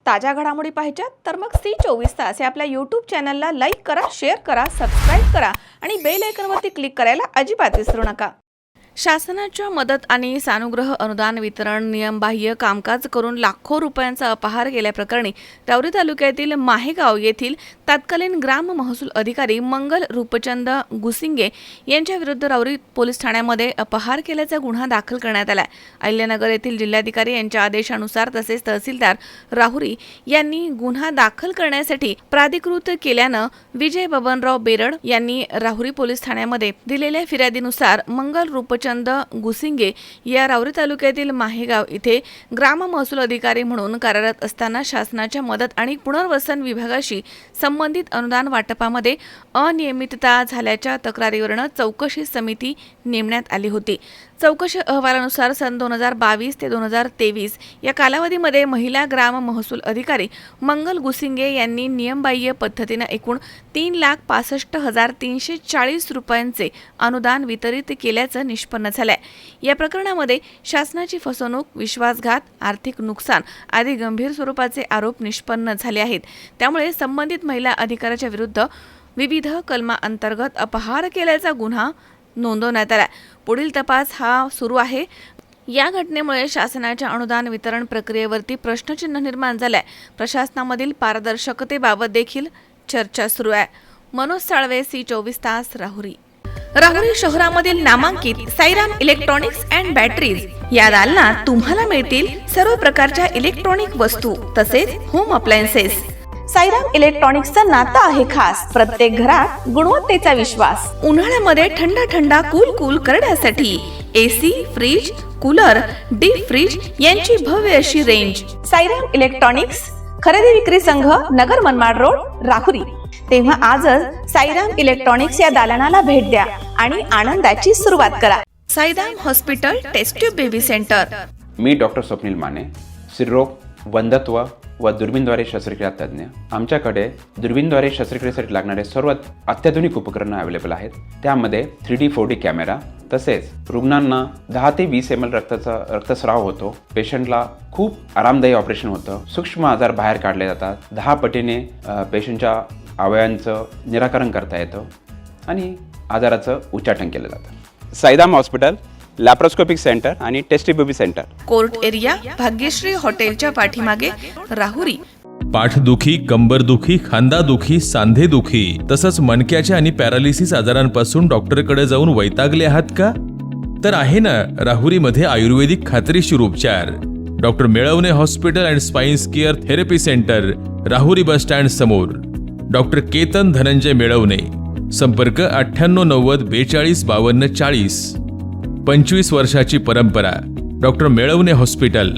ताज्या घडामोडी पाहिजेत तर मग C24 या आपल्या YouTube चॅनलला लाईक करा, शेअर करा, सबस्क्राईब करा आणि बेल आयकॉनवरती क्लिक करायला अजिबात विसरू नका। शासनाच्या मदत आणि सानुग्रह अनुदान वितरण नियमबाह्य कामकाज करून लाखो रुपयांचा अपहार केल्याप्रकरणी राहुरी तालुक्यातील माहेगाव येथील तत्कालीन ग्राम महसूल अधिकारी मंगल रूपचंद गुसिंगे यांच्या विरुद्ध राहुरी पोलीस ठाण्यामध्ये अपहार केल्याचा गुन्हा दाखल करण्यात आला। अहिल्यानगर येथील जिल्हाधिकारी यांच्या आदेशानुसार तसेच तहसीलदार राहुरी यांनी गुन्हा दाखल करण्यासाठी प्राधिकृत केल्यानं विजय बबनराव बेरड यांनी राहुरी पोलीस ठाण्यामध्ये दिलेल्या फिर्यादीनुसार मंगल रूपचंद गुसिंगे या राहुरी तालुक्यातील माहेगाव इथे ग्राम महसूल अधिकारी म्हणून कार्यरत असताना शासनाच्या मदत आणि पुनर्वसन विभागाशी संबंधित अनुदान वाटपामध्ये अनियमितता झाल्याच्या तक्रारीवरून चौकशी समिती नेमण्यात आली होती। चौकशी अहवालानुसार सन 2022 ते 2023 या कालावधीमध्ये महिला ग्राम महसूल अधिकारी मंगल गुसिंगे यांनी नियमबाह्य पद्धतीने एकूण 3,65,340 रुपयांचे अनुदान वितरित केल्याचं निष्पन्न झालंय। या प्रकरणामध्ये शासनाची फसवणूक, विश्वासघात, आर्थिक नुकसान आदी गंभीर स्वरूपाचे आरोप निष्पन्न झाले आहेत। त्यामुळे संबंधित महिला अधिकाऱ्याच्या विरुद्ध विविध कलमांतर्गत अपहार केल्याचा गुन्हा नोंदवण्यात आला। पुढील तपास हा सुरू आहे। या घटनेमुळे शासनाच्या अनुदान वितरण प्रक्रियेवरती प्रश्नचिन्ह निर्माण झाले। प्रशासनामधील पारदर्शकतेबाबत देखील चर्चा सुरू आहे। मनोज साळवे, C24 तास, राहुरी। राहुरी शहरामधील नामांकित साईराम इलेक्ट्रॉनिक्स अँड बॅटरीज या दालनात तुम्हाला मिळतील सर्व प्रकारच्या इलेक्ट्रॉनिक वस्तू तसेच होम अप्लायन्सेस। साईराम इलेक्ट्रॉनिक्सचं नातं आहे खास, प्रत्येक घरात गुणवत्तेचा विश्वास। उन्हाळ्यामध्ये थंड कूल करण्यासाठी AC, fridge, cooler, deep freeze यांची भव्य अशी रेंज। साईराम इलेक्ट्रॉनिक्स खरेदी विक्री संघ, नगर मनमाड रोड, राहुरी। तेव्हा आजच साईराम इलेक्ट्रॉनिक्स या दालनाला भेट द्या आणि आनंदाची सुरुवात करा। Sairam hospital test tube baby centre. मी डॉक्टर स्वप्नील माने, स्त्रीरोग, वंध्यत्व व दुर्बीणद्वारे शस्त्रक्रिया तज्ञ। आमच्याकडे दुर्बीणद्वारे शस्त्रक्रियेसाठी लागणारे सर्व अत्याधुनिक उपकरणं अवेलेबल आहेत। त्यामध्ये 3D 4D कॅमेरा, तसेच रुग्णांना 10 ते 20 ml रक्तस्राव होतो। पेशंटला खूप आरामदायी ऑपरेशन होतं। सूक्ष्म आजार बाहेर काढले जातात। 10 पटीने पेशंटच्या अवयवांचं निराकरण करता येतं आणि आजाराचं उच्चाटन केलं जातं। साईराम हॉस्पिटल, लॅप्रोस्कोपिक सेंटर आणि test baby centre, court area, Bhagyashree हॉटेलच्या पाठीमागे, राहुरी। पाठदुखी, कंबरदुखी, खांदादुखी, सांधेदुखी तसंच मणक्याच्या आणि पॅरालिसिस आजारांपासून डॉक्टरकडे जाऊन वैतागले आहात का? तर आहे ना राहुरीमध्ये आयुर्वेदिक खात्रीशीर उपचार। Doctor Melavane hospital and spines care therapy centre, Rahuri bus stand समोर। डॉक्टर केतन धनंजय मेळवणे, संपर्क 9890425240। 25 वर्षाची परंपरा। Doctor Melavane hospital.